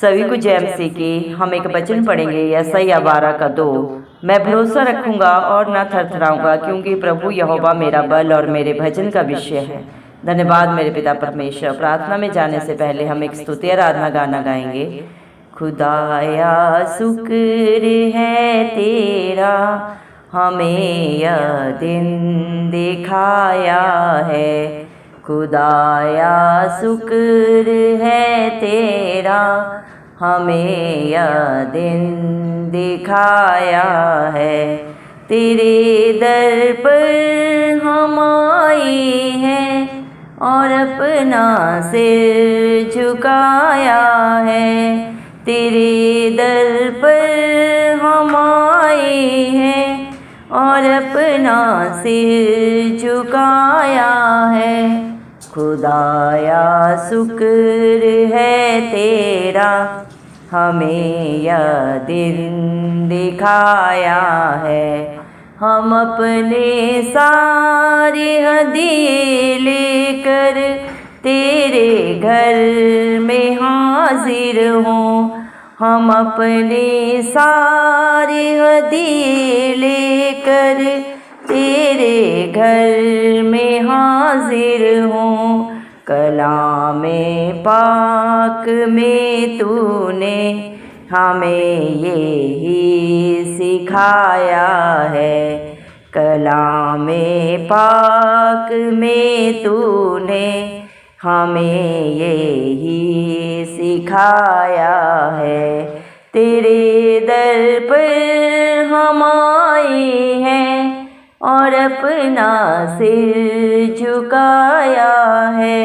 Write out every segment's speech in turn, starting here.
सभी को जय मसीह की। हम एक वचन पढ़ेंगे यशायाह 12:2। मैं भरोसा रखूंगा और न थरथराऊंगा, क्योंकि प्रभु यहोवा मेरा बल और मेरे भजन का विषय है। धन्यवाद मेरे पिता परमेश्वर। प्रार्थना में जाने से पहले हम एक स्तुति आराधना गाना गाएंगे। खुदाया शुक्र है तेरा, हमें यह दिन दिखाया है। खुदाया शुक्र है तेरा, हमें यह दिन दिखाया है। तेरे दर पर हम आए हैं और अपना सिर झुकाया है। तेरे दर पर हम आए हैं और अपना सिर झुकाया है। खुदाया शुक्र है तेरा, हमें यह दिन दिखाया है। हम अपने सारे हदिये लेकर तेरे घर में हाजिर हों। हम अपने सारे हदिये लेकर तेरे घर में हाजिर हों। कलामे पाक में तूने हमें यही सिखाया है। कलामे पाक में तूने हमें यही सिखाया है। तेरे दर पर हम आए हैं और अपना सिर झुकाया है।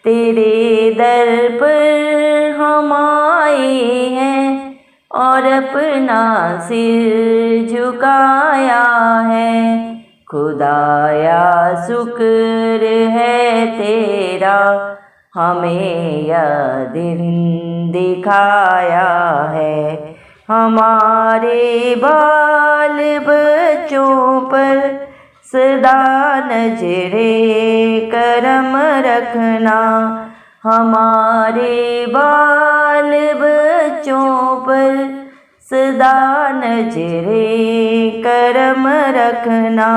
तेरे दर पर हम आए हैं और अपना सिर झुकाया है। खुदाया शुक्र है तेरा, हमें यह दिन दिखाया है। हमारे बाल बच्चों पर सदा नजरे करम रखना। हमारे बाल बच्चों पर सदा नजरे करम रखना।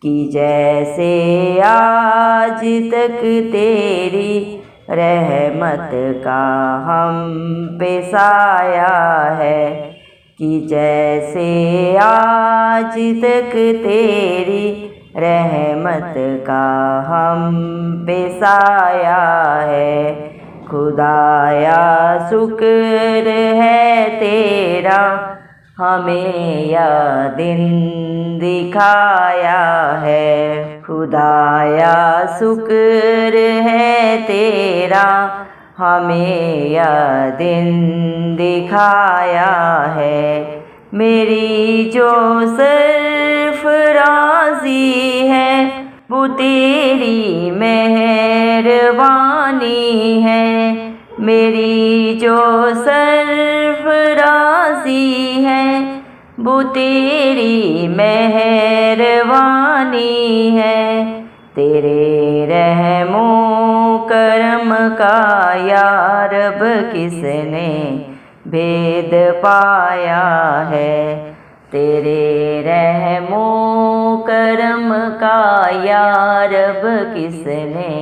कि जैसे आज तक तेरी रहमत का हम पे साया है। कि जैसे आज तक तेरी रहमत का हम पे साया है। खुदाया शुक्र है तेरा, हमें यह दिन दिखाया है। खुदाया शुक्र है तेरा, हमें यह दिन दिखाया है। मेरी जो सरफराजी है वो तेरी मेहरबानी है। मेरी जो सरफराजी है वो तेरी मेहरबानी है। तेरे रहमो करम का या रब किसने भेद पाया है। तेरे रहमो करम का या रब किसने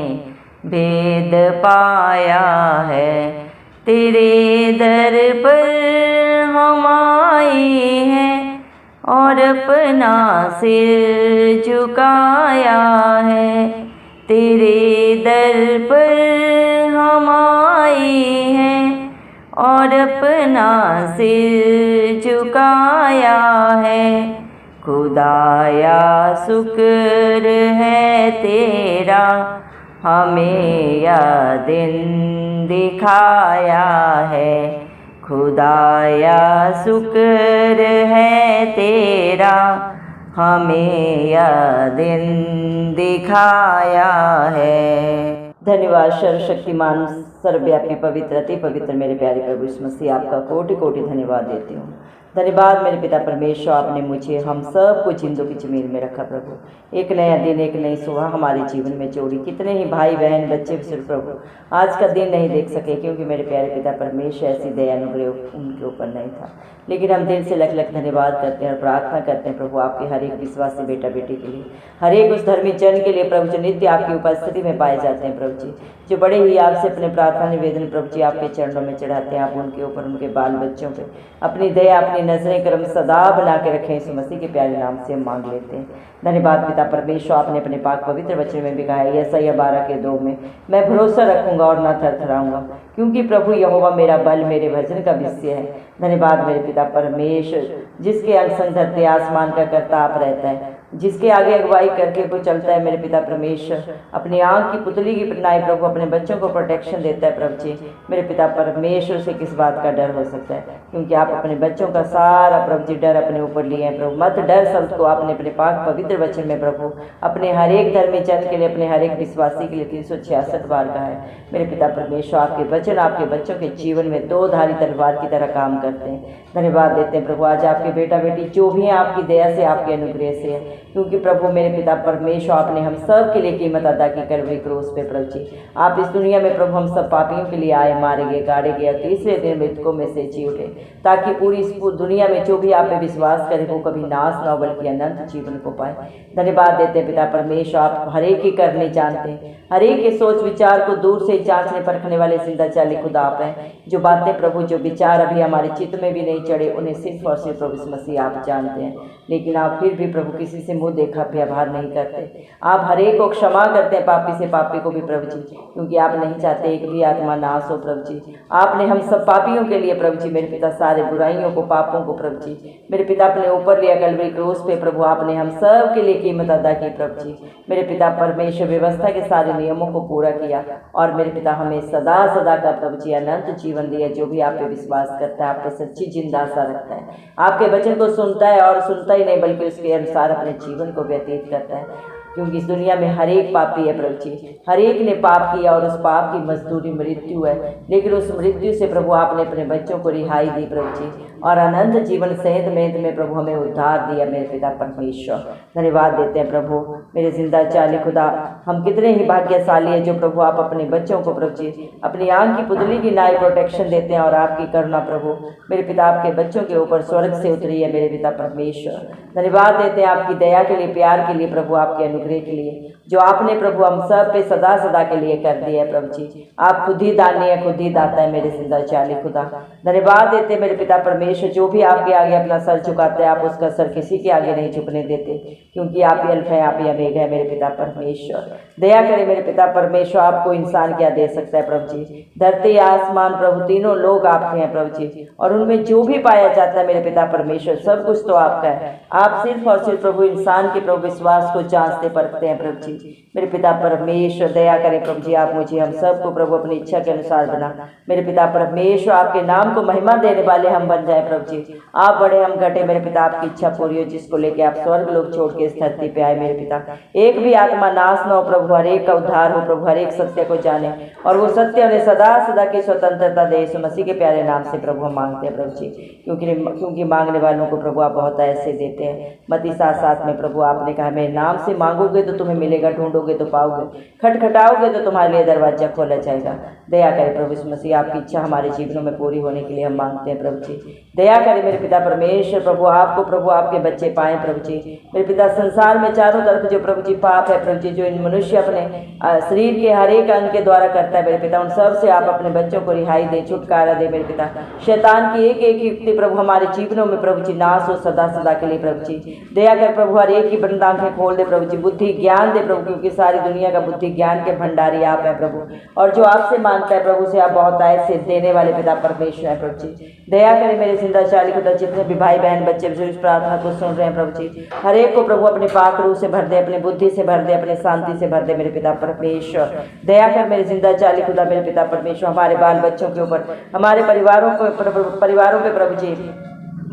भेद पाया है। तेरे दर पर हम आए हैं और अपना सिर झुकाया है। तेरे दर पर हम आए हैं और अपना सिर झुकाया है। खुदाया शुक्र है तेरा, हमें यह दिन दिखाया है। खुदाया शुक्र है तेरा, हमें यह दिन दिखाया है। धन्यवाद सर्वशक्तिमान सर्वव्यापी पवित्र अति पवित्र मेरे प्यारे प्रभु यीशु मसीह, आपका कोटि कोटि धन्यवाद देती हूँ। धन्यवाद मेरे पिता परमेश्वर, आपने मुझे हम सब को जिंदों की जमीन में रखा प्रभु। एक नया दिन, एक नई सुबह हमारे जीवन में जोड़ी। कितने ही भाई बहन बच्चे सिर्फ प्रभु आज का दिन नहीं देख सके, क्योंकि मेरे प्यारे पिता परमेश्वर ऐसी दया अनुग्रह उनके ऊपर नहीं था। लेकिन हम दिल से लख लख धन्यवाद करते हैं और प्रार्थना करते हैं प्रभु आपके हर एक विश्वासी बेटा बेटी के लिए, हर एक उस धर्मी जन के लिए प्रभु जो नित्य आपकी उपस्थिति में पाए जाते हैं प्रभु जी, जो बड़े ही आपसे अपने प्रार्थना निवेदन प्रभु जी आपके चरणों में चढ़ाते हैं। आप उनके ऊपर, उनके बाल बच्चों पे अपनी दया, अपनी नजरें करम सदा बना के रखें। यीशु मसीह के प्यारे नाम से हम मांग लेते हैं। धन्यवाद पिता परमेश्वर, आपने अपने पाक पवित्र वचन में भी कहा है यशायाह 12:2 में, मैं भरोसा रखूंगा और न थरथराऊंगा, क्योंकि प्रभु यहोवा मेरा बल, मेरे भजन का विषय है। धन्यवाद मेरे पिता परमेश्वर, जिसके अंग संग धरती आसमान का करता आप रहता है, जिसके आगे अगुवाई करके कोई चलता है मेरे पिता परमेश्वर, अपनी आँख की पुतली की नाई प्रभु अपने बच्चों को प्रोटेक्शन देता है प्रभु जी। मेरे पिता परमेश्वर से किस बात का डर हो सकता है, क्योंकि आप अपने बच्चों का सारा प्रभु जी डर अपने ऊपर लिए हैं प्रभु। मत डर शब्द को आपने अपने पाक पवित्र वचन में प्रभु अपने हर एक धर्मी जन के लिए, अपने हर एक विश्वासी के लिए 366 बार कहा है। मेरे पिता परमेश्वर, आपके वचन आपके बच्चों के जीवन में दो धारी तलवार की तरह काम करते हैं। धन्यवाद देते हैं प्रभु आज आपके बेटा बेटी जो भी हैं आपकी दया से, आपके अनुग्रह से है, क्योंकि प्रभु मेरे पिता परमेश्वर आपने हम सब के लिए कीमत अदा की कलवरी क्रूस पे प्रभु जी। आप इस दुनिया में प्रभु हम सब पापियों के लिए आए, मारे गए, गाड़े गए और तीसरे दिन मृतकों में से जी उठे, ताकि पूरी इस दुनिया में जो भी आप पे विश्वास करे वो कभी नाश न हो बल्कि अनंत जीवन को पाए। धन्यवाद देते हैं पिता परमेश्वर, आप हर एक ही करने जानते हैं, हर एक के सोच विचार को दूर से जांचने परखने वाले जिंदा चाली खुदा आप हैं। जो बातें प्रभु, जो विचार अभी हमारे चित्त में भी नहीं चढ़े, उन्हें सिर्फ और सिर्फ प्रभु मसीह आप जानते हैं। लेकिन आप फिर भी प्रभु किसी से मुंह देखा व्यवहार नहीं करते। आप हर एक को क्षमा करते हैं, पापी से पापी को भी प्रभु जी, क्योंकि आप नहीं चाहते एक भी आत्मा नाश हो प्रभु जी। आपने हम सब पापियों के लिए प्रभु जी मेरे पिता सारे बुराइयों को, पापों को प्रभु जी मेरे पिता अपने ऊपर लिया कलवरी क्रूस पे प्रभु। आपने हम सब के लिए कीमत अदा की प्रभु जी। मेरे पिता परमेश्वर व्यवस्था के सारे नियमों को पूरा किया और मेरे पिता हमें सदा सदा का प्रभु जी अनंत जीवन दिया। जो भी आप पे विश्वास करता है, आप पे सच्ची जिंदा आशा रखता है, आपके वचन को सुनता है और सुनता ही नहीं बल्कि उसके अनुसार अपने जीवन को व्यतीत करता है, क्योंकि इस दुनिया में हर एक पापी है प्रभु जी। हर एक ने पाप किया और उस पाप की मजदूरी मृत्यु है, लेकिन उस मृत्यु से प्रभु आपने अपने बच्चों को रिहाई दी प्रभु जी, और अनंत जीवन सहित में प्रभु हमें उद्धार दिया मेरे पिता परमेश्वर। धन्यवाद देते हैं प्रभु मेरे जिंदा चाली खुदा। हम कितने ही भाग्यशाली है जो प्रभु आप अपने बच्चों को प्रभु जी अपनी आँख की पुतली की नाई प्रोटेक्शन देते हैं, और आपकी करुणा प्रभु मेरे पिता आपके बच्चों के ऊपर स्वर्ग से उतरी है मेरे पिता परमेश्वर। धन्यवाद देते हैं आपकी दया के लिए, प्यार के लिए प्रभु, आपके अनुग्रह के लिए जो आपने प्रभु हम सब पे सदा सदा के लिए कर दिया है प्रभु जी। आप खुद ही दानी है, खुद ही दाता है मेरे जिंदा चाली खुदा। धन्यवाद देते मेरे पिता परमेश्वर, जो भी आपके आगे अपना सर झुकाता है आप उसका सर किसी के आगे नहीं झुकने देते, क्योंकि आप ही अल्फा है, आप ही ओमेगा है मेरे पिता परमेश्वर। दया करे मेरे पिता परमेश्वर, आपको इंसान क्या दे सकता है प्रभु जी। धरती आसमान प्रभु तीनों लोग आपके हैं प्रभु जी, और उनमें जो भी पाया जाता है मेरे पिता परमेश्वर सब कुछ तो आपका है। आप सिर्फ और सिर्फ प्रभु इंसान के प्रभु विश्वास को जांचते परखते हैं प्रभु जी। मेरे पिता परमेश्वर दया करें प्रभु जी, आप मुझे हम सबको प्रभु अपनी इच्छा के अनुसार बना। मेरे पिता परमेश्वर आपके नाम को महिमा देने वाले हम बन जाए प्रभु जी। आप बड़े हम घटे मेरे पिता, आपकी इच्छा पूरी हो, जिसको लेके आप स्वर्ग लोग छोड़ के इस धरती पे आए मेरे पिता। एक भी आत्मा नाश न हो प्रभु, हर एक का उद्धार हो प्रभु, हर एक सत्य को जाने और वो सत्य उन्हें सदा सदा की स्वतंत्रता दे। यीशु मसीह के प्यारे नाम से प्रभु हम मांगते हैं प्रभु जी, क्योंकि मांगने वालों को प्रभु आप बहुत ऐसे देते हैं। मत्ती 7:7 में प्रभु आपने कहा मेरे नाम से मांगोगे तो तुम्हें मिलेगा, ढूंढोगे तो पाओगे, खटखटाओगे तो तुम्हारे लिए दरवाजा खोला जाएगा। दया करे प्रभु यीशु मसीह, आपकी इच्छा हमारे जीवनों में पूरी होने के लिए हम मांगते हैं प्रभु जी। दया करे मेरे पिता परमेश्वर, प्रभु आपको प्रभु आपके बच्चे पाएं प्रभु जी। मेरे पिता संसार में चारों तरफ जो प्रभु जी पाप है प्रभु जी, जो इन मनुष्य अपने शरीर के हर एक अंग के द्वारा करता है मेरे पिता, उन सब से आप अपने बच्चों को रिहाई दे, छुटकारा दे मेरे पिता। शैतान की एक एक युक्ति प्रभु हमारे जीवनों में प्रभु जी नाश हो सदा सदा के लिए प्रभु जी। दया कर प्रभु हर एक की बंद आंखें खोल दे प्रभु जी, बुद्धि ज्ञान दे प्रभु, क्योंकि सारी दुनिया का बुद्धि ज्ञान के भंडारी आप है प्रभु, और जो आपसे मांगता है प्रभु से आप बहुत ऐसे देने वाले पिता परमेश्वर है प्रभु जी। दया करे मेरे जिंदा चाली खुदा, जितने भी भाई बहन बच्चे जो इस प्रार्थना को सुन रहे हैं प्रभु जी, हर एक को प्रभु अपने पाक रूह से भर दे, अपनी बुद्धि से भर दे, अपने शांति से भर दे मेरे पिता परमेश्वर। दया कर मेरे जिंदा चाली खुदा मेरे पिता परमेश्वर, हमारे बाल बच्चों के ऊपर, हमारे परिवारों पे प्रभु जी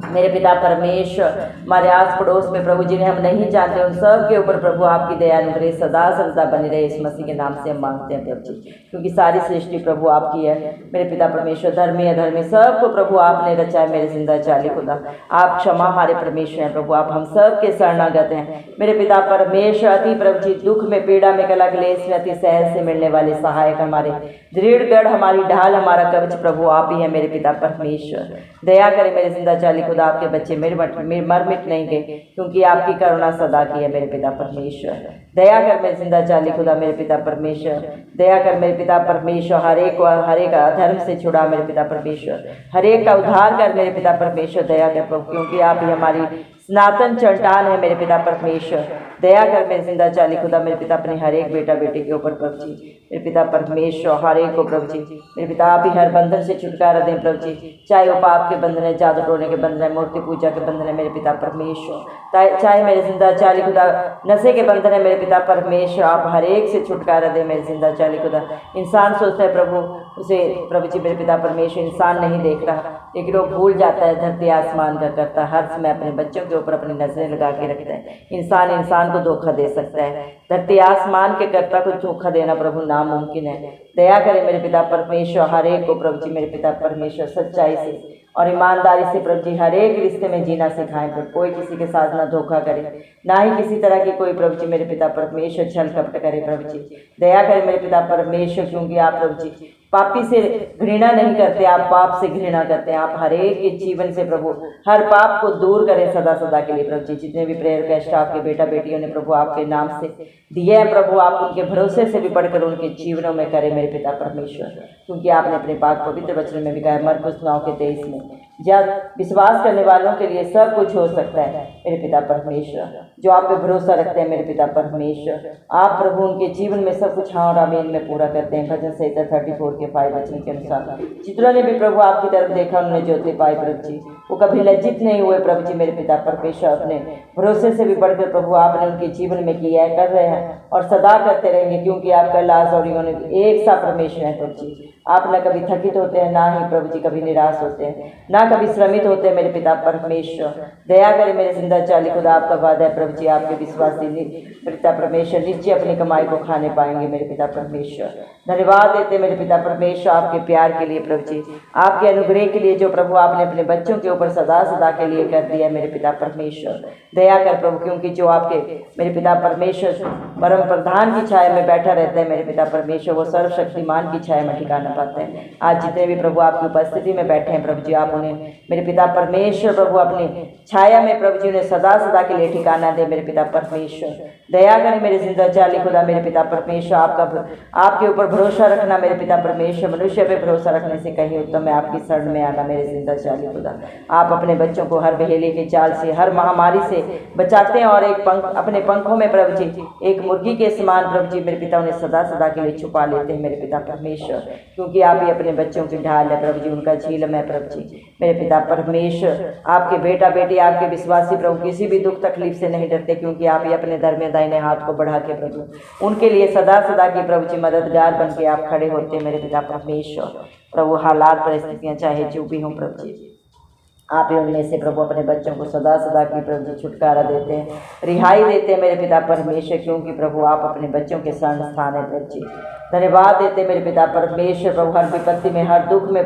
मेरे पिता परमेश्वर, हमारे आस पड़ोस में प्रभु जिन्हें हम नहीं जानते उन सब के ऊपर प्रभु आपकी दया अनुग्रह सदा सर्वदा बनी रहे, इस मसीह के नाम से हम मांगते हैं प्रभु जी, क्योंकि सारी सृष्टि प्रभु आपकी है। मेरे पिता परमेश्वर, धर्मी अधर्मी सबको प्रभु आपने रचा है। मेरे जिंदा चाली खुदा, आप क्षमा हमारे परमेश्वर हैं प्रभु, आप हम सब के शरणागत हैं। मेरे पिता परमेश्वर, अति प्रभु जी दुख में, पीड़ा में, कला क्लेश में अति सहज से मिलने वाले सहायक, हमारे दृढ़ गढ़, हमारी ढाल, हमारा कवच प्रभु आप ही है। मेरे पिता परमेश्वर, दया करें मेरे जिंदा चाली खुदा, आपके बच्चे मर मिट नहीं गए, क्योंकि आपकी करुणा सदा की है। मेरे पिता परमेश्वर, दया कर मेरे जिंदा चाली खुदा, मेरे पिता परमेश्वर, दया कर मेरे पिता परमेश्वर, हर एक अधर्म से छुड़ा मेरे पिता परमेश्वर, हर एक का उद्धार कर मेरे पिता परमेश्वर, दया कर प्रभु, क्योंकि आप ही हमारी सनातन चट्टान है। मेरे पिता परमेश्वर, दया कर मेरे जिंदा चाली खुदा, मेरे पिता अपने हर एक बेटा बेटी के ऊपर प्रभु जी, मेरे पिता परमेश्वर, हर एक को प्रभु जी, मेरे पिता आप ही हर बंधन से छुटकारा दें प्रभु जी, चाहे वो पाप के बंधन है, जादू टोने के बंधन है, मूर्ति पूजा के बंधन है मेरे पिता परमेश्वर, चाहे मेरे जिंदा चाली खुदा नशे के बंधन है मेरे पिता परमेश्वर, आप हर एक से छुटकारा दें मेरे जिंदा चाली खुदा। इंसान सोचता है प्रभु उसे प्रभु जी मेरे पिता परमेश्वर इंसान नहीं देख रहा, लेकिन वो भूल जाता है धरती आसमान का करता, हर समय अपने बच्चों के ऊपर अपनी नजरें लगा के रखता है। इंसान को धोखा दे सकता है, धरती आसमान के कर्ता को धोखा देना प्रभु नामुमकिन है। दया करें मेरे पिता परमेश्वर, हर एक को प्रभु जी मेरे पिता परमेश्वर सच्चाई से और ईमानदारी से प्रभु जी हर एक रिश्ते में जीना सिखाएं प्रभु, कोई किसी के साथ ना धोखा करे, ना ही किसी तरह की कोई प्रभु जी मेरे पिता परमेश्वर छल कपट करे प्रभु जी। दया करें मेरे पिता परमेश्वर, क्योंकि आप प्रभु जी पापी से घृणा नहीं करते, आप पाप से घृणा करते हैं। आप हर एक के जीवन से प्रभु हर पाप को दूर करें सदा सदा के लिए प्रभु जी। जितने भी प्रेयर कैस्ट आपके बेटा बेटियों ने प्रभु आपके नाम से दिए हैं प्रभु, आप उनके भरोसे से भी बढ़कर उनके जीवनों में करें मेरे पिता परमेश्वर, क्योंकि आपने अपने पाक पवित्र वचन में भी कहा मरकुस 9:23 में, जब विश्वास करने वालों के लिए सब कुछ हो सकता है मेरे पिता परमेश्वर। जो आप पे भरोसा रखते हैं मेरे पिता परमेश्वर, आप प्रभु उनके जीवन में सब कुछ हाँ और आमीन में पूरा करते हैं। भजन संहिता 34:5 वचन के अनुसार जितनों ने भी प्रभु आपकी तरफ देखा उन्होंने ज्योति पाई प्रभु जी, वो कभी लज्जित नहीं हुए प्रभु जी मेरे पिता परमेश्वर। अपने भरोसे से भी बढ़कर प्रभु आपने उनके जीवन में किया है, कर रहे हैं और सदा करते रहेंगे, क्योंकि आपका लाज और एक सा परमेश्वर है प्रभु जी। आप न कभी थकित होते हैं, ना ही प्रभु जी कभी निराश होते हैं, ना कभी श्रमित होते हैं मेरे पिता परमेश्वर। दया करें मेरे जिंदा चाली खुदा, आपका वादा है प्रभु जी आपके विश्वासी पिता परमेश्वर निश्चय अपनी कमाई को खाने पाएंगे मेरे पिता परमेश्वर। धन्यवाद देते मेरे पिता परमेश्वर आपके प्यार के लिए प्रभु जी, आपके अनुग्रह के लिए जो प्रभु आपने अपने बच्चों के ऊपर सदा सदा के लिए कर दिया मेरे पिता परमेश्वर। दया कर प्रभु, क्योंकि जो आपके मेरे पिता परमेश्वर परम प्रधान की छाया में बैठा रहता है मेरे पिता परमेश्वर, वो सर्वशक्तिमान की छाया में ठिकाना पाते हैं। आज जितने भी प्रभु आपकी उपस्थिति में बैठे हैं प्रभु जी, आप उन्हें मेरे पिता परमेश्वर प्रभु अपनी छाया में प्रभु जी उन्हें सदा सदा के लिए ठिकाना दे मेरे पिता परमेश्वर। दया करें मेरे जिंदा चाली खुदा मेरे पिता परमेश्वर, आपके ऊपर भरोसा रखना मेरे पिता परमेश्वर, मनुष्य पे भरोसा रखने से कहीं उत्तम है आपकी शरण में आना मेरे जिंदा चाली खुदा। आप अपने बच्चों को हर बहेली के चाल से, हर महामारी से बचाते हैं और अपने पंखों में प्रभु जी एक मुर्गी के समान प्रभु जी मेरे पिता उन्हें सदा सदा के लिए छुपा लेते हैं मेरे पिता परमेश्वर, क्योंकि आप ही अपने बच्चों की ढाल है प्रभु जी, उनका झीलम है प्रभु जी मेरे पिता परमेश्वर। आपके बेटा बेटी आपके विश्वासी प्रभु किसी भी दुख तकलीफ से नहीं डरते, क्योंकि आप ही अपने धर्म में दाहिने हाथ को बढ़ा के प्रभु उनके लिए सदा सदा की प्रभु जी मददगार बन के आप खड़े होते हैं मेरे पिता परमेश्वर। प्रभु हालात परिस्थितियां चाहे जो भी हों प्रभु जी, आप ही उनमें से प्रभु अपने बच्चों को सदा सदा की प्रभु जी छुटकारा देते हैं, रिहाई देते हैं मेरे पिता परमेश्वर, क्योंकि प्रभु आप अपने बच्चों के शरण स्थान है प्रभु जी। धन्यवाद देते मेरे पिता परमेश्वर प्रभु, हर विपत्ति में हर दुख में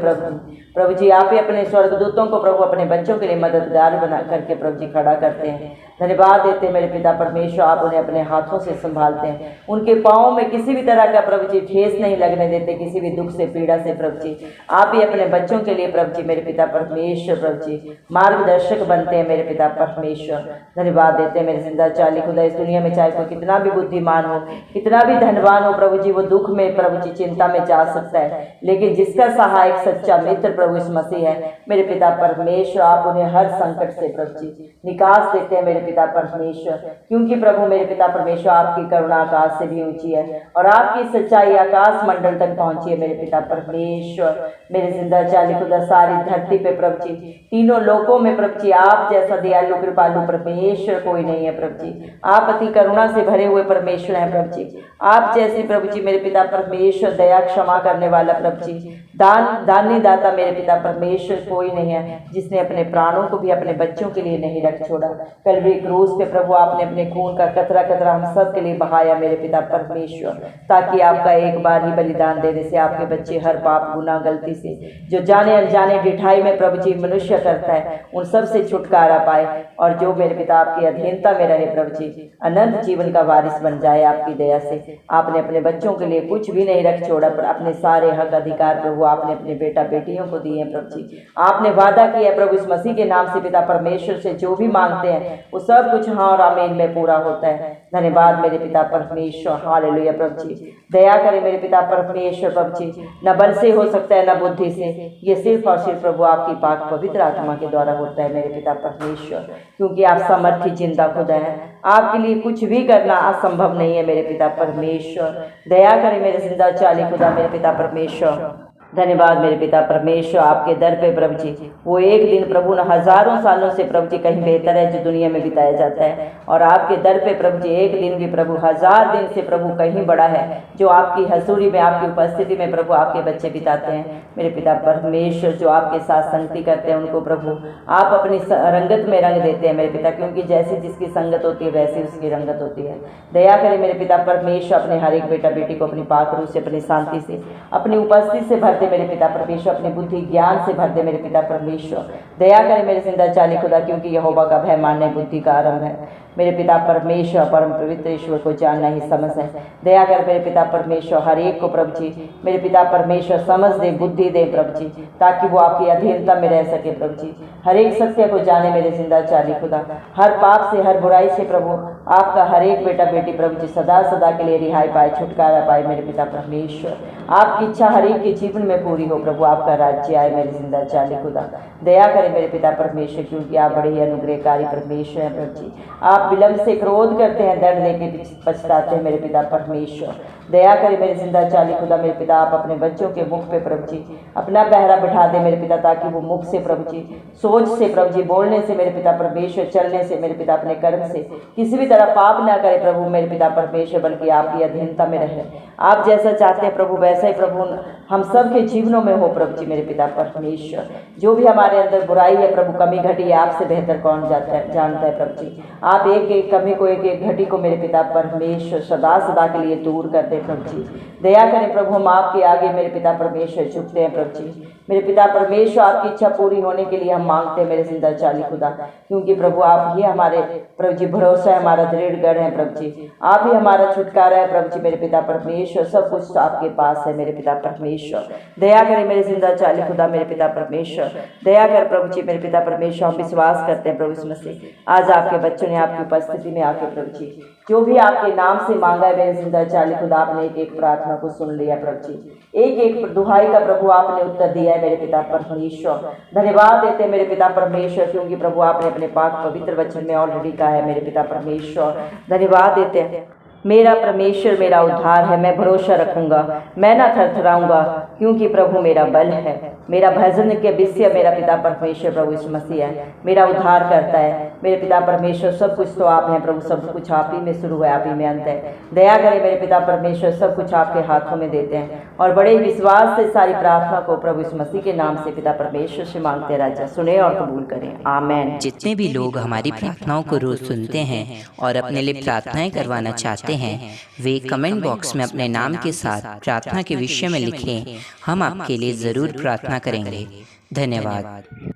प्रभु जी आप ही अपने स्वर्गदूतों को प्रभु अपने बच्चों के लिए मददगार बना करके प्रभु जी खड़ा करते हैं। धन्यवाद देते मेरे पिता परमेश्वर, आप उन्हें अपने हाथों से संभालते हैं, उनके पाँव में किसी भी तरह का प्रभु जी ठेस नहीं लगने देते, किसी भी दुख से पीड़ा से प्रभु जी आप ही अपने बच्चों के लिए प्रभु जी मेरे पिता परमेश्वर प्रभु जी मार्गदर्शक बनते हैं मेरे पिता परमेश्वर। धन्यवाद देते हैं मेरे जिंदा चाली खुदा, इस दुनिया में चाहे कोई कितना भी बुद्धिमान हो, कितना भी धनवान हो प्रभु जी, वो दुख में प्रभु जी चिंता में जा सकता है, लेकिन जिसका सहायक सच्चा मित्र प्रभु इस मसीह है मेरे पिता परमेश्वर, आप उन्हें हर संकट से प्रभु जी निकास देते हैं मेरे पिता परमेश्वर, क्योंकि प्रभु मेरे पिता परमेश्वर आपकी करुणा आकाश से भी ऊंची है और आपकी सच्चाई आकाश मंडल तक पहुंची है मेरे पिता परमेश्वर। मेरे जिंदा चाली खुदा सारी धरती पे प्रभु जी तीनों लोकों में प्रभु जी आप जैसा दयालु कृपालु परमेश्वर कोई नहीं है प्रभु जी। आप अति करुणा से भरे हुए परमेश्वर हैं प्रभु जी। आप जैसे प्रभु जी मेरे पिता परमेश्वर दया क्षमा करने वाला प्रभु जी दानी दाता मेरे पिता परमेश्वर कोई नहीं है, जिसने अपने प्राणों को भी अपने बच्चों के लिए नहीं रख छोड़ा। कल्वरी क्रूस पे प्रभु आपने अपने खून का कतरा कतरा हम सब के लिए बहाया मेरे पिता परमेश्वर, ताकि आपका एक बार ही बलिदान देने से आपके बच्चे हर पाप गुनाह गलती से जो जाने अनजाने ढिठाई में प्रभु जी मनुष्य करता है उन सब से छुटकारा पाए, और जो मेरे पिता आपकी अधीनता में रहे प्रभु जी अनंत जीवन का वारिस बन जाए आपकी दया से। आपने अपने बच्चों के लिए कुछ भी नहीं रख छोड़ा, पर अपने सारे हक अधिकार प्रभु आपने अपने बेटा बेटियों को दिए प्रभु जी। आपने वादा किया प्रभु इस मसीह के नाम से पिता परमेश्वर से जो भी मांगते हैं वो सब कुछ हाँ और आमीन में पूरा होता है। धन्यवाद मेरे पिता परमेश्वर, हालेलुया प्रभु जी। दया करें मेरे पिता परमेश्वर प्रभु जी, न बल से हो सकता है न बुद्धि से, ये सिर्फ और सिर्फ प्रभु आपकी पाक पवित्र आत्मा के द्वारा होता है मेरे पिता परमेश्वर, क्योंकि आप सामर्थ्य जिंदा खुदा है। आपके लिए कुछ भी करना असंभव नहीं है मेरे पिता परमेश्वर। दया करें मेरे जिंदा चाली खुदा मेरे पिता परमेश्वर। धन्यवाद मेरे पिता परमेश्वर, आपके दर पे प्रभु जी वो एक दिन प्रभु न हजारों सालों से प्रभु जी कहीं बेहतर है जो दुनिया में बिताया जाता है, और आपके दर पे प्रभु जी एक दिन भी प्रभु हजार दिन से प्रभु कहीं बड़ा है जो आपकी हजूरी में आपकी उपस्थिति में प्रभु आपके बच्चे बिताते हैं मेरे पिता परमेश्वर। जो आपके साथ संगति करते हैं उनको प्रभु आप अपनी रंगत में रंग देते हैं मेरे पिता, क्योंकि जैसी जिसकी संगत होती है वैसी उसकी रंगत होती है। दया करें मेरे पिता परमेश्वर, अपने हर एक बेटा बेटी को अपनी पाक रूह से अपनी शांति से अपनी उपस्थिति से भर मेरे पिता परमेश्वर, अपनी बुद्धि ज्ञान से भर दे मेरे पिता परमेश्वर। दया करें मेरे जिंदा चाली खुदा, क्योंकि यहोवा का भय मानने बुद्धि का आरंभ है मेरे पिता परमेश्वर। परम पवित्र ईश्वर को जानना ही समझ है। दया कर मेरे पिता परमेश्वर हर एक को प्रभु जी मेरे पिता परमेश्वर समझ दे, बुद्धि दे प्रभु जी, ताकि वो आपकी अधीनता में रह सके प्रभु जी। हर एक सत्य को जाने मेरे जिंदा चाली खुदा, हर पाप से हर बुराई से प्रभु आपका हर एक बेटा बेटी प्रभु जी सदा सदा के लिए रिहाई पाए, छुटकारा पाए मेरे पिता परमेश्वर। आपकी इच्छा हर एक के जीवन में पूरी हो प्रभु, आपका राज्य आए मेरे जिंदा चाली खुदा। दया करें मेरे पिता परमेश्वर, क्योंकि आप बड़े ही अनुग्रहकारी परमेश्वर हैं प्रभु जी। आप विलंब से क्रोध करते हैं, दंड लेके पछताते हैं मेरे पिता परमेश्वर। दया करें मेरे जिंदा चाली खुदा मेरे पिता, आप अपने बच्चों के मुख पे प्रभु जी अपना पहरा बिठा दे मेरे पिता, ताकि वो मुख से प्रभु जी सोच से प्रभु जी बोलने से मेरे पिता परमेश्वर, चलने से मेरे पिता अपने कर्म से किसी भी तरह पाप ना करे प्रभु मेरे पिता परमेश्वर, बल्कि आपकी अधीनता में रहे। आप जैसा चाहते हैं प्रभु वैसा ही प्रभु हम सब के जीवनों में हो प्रभु जी मेरे पिता परमेश्वर। जो भी हमारे अंदर बुराई है प्रभु, कमी घटी है, आपसे बेहतर कौन जानता है प्रभु जी। आप एक एक कमी को एक एक घटी को मेरे पिता परमेश्वर सदा सदा के लिए दूर कर दे प्रभु जी। दया करें प्रभु, हम आपके आगे मेरे पिता परमेश्वर झुकते हैं प्रभु जी मेरे पिता परमेश्वर। आपकी इच्छा पूरी होने के लिए हम मांगते हैं मेरे जिंदा चाली खुदा, क्योंकि प्रभु आप ही हमारे प्रभु जी भरोसा है, हमारा दृढ़ गढ़ है प्रभु जी। आप ही हमारा छुटकारा है प्रभु जी मेरे पिता परमेश्वर। सब कुछ तो आपके पास है मेरे पिता परमेश्वर। दया करें मेरे जिंदा चाली खुदा मेरे पिता परमेश्वर। दया कर प्रभु जी मेरे पिता परमेश्वर। हम विश्वास करते हैं प्रभु इसमें से आज आपके बच्चों ने आपकी उपस्थिति में आके प्रभु जी जो भी आपके नाम से मांगा है मेरे जिंदा चाली खुदा, आपने एक एक प्रार्थना को सुन लिया प्रभु जी। एक एक दुहाई का प्रभु आपने उत्तर दिया है मेरे पिता परमेश्वर। धन्यवाद देते हैं मेरे पिता परमेश्वर, क्योंकि प्रभु आपने अपने पाक पवित्र वचन में ऑलरेडी कहा है मेरे पिता परमेश्वर। धन्यवाद देते हैं मेरा परमेश्वर मेरा उद्धार है, मैं भरोसा रखूंगा, मैं ना थरथराऊंगा, क्योंकि प्रभु मेरा बल है। मेरा भजन के विषय मेरा पिता परमेश्वर प्रभु यीशु मसीह है, मेरा उद्धार करता है मेरे पिता परमेश्वर। सब कुछ तो आप हैं प्रभु, सब कुछ आप ही में शुरू है, आप ही में अंत है। दया करें मेरे पिता परमेश्वर, सब कुछ आपके हाथों में देते हैं और बड़े विश्वास से सारी प्रार्थना को प्रभु यीशु मसीह के नाम से पिता परमेश्वर से मांगते राजा सुने और कबूल करें, आमीन। जितने भी लोग हमारी प्रार्थनाओं को रोज सुनते हैं और अपने लिए प्रार्थनाएं करवाना चाहते हैं, वे कमेंट बॉक्स में अपने नाम के साथ प्रार्थना के विषय में लिखें। हम आपके लिए जरूर प्रार्थना करेंगे। धन्यवाद।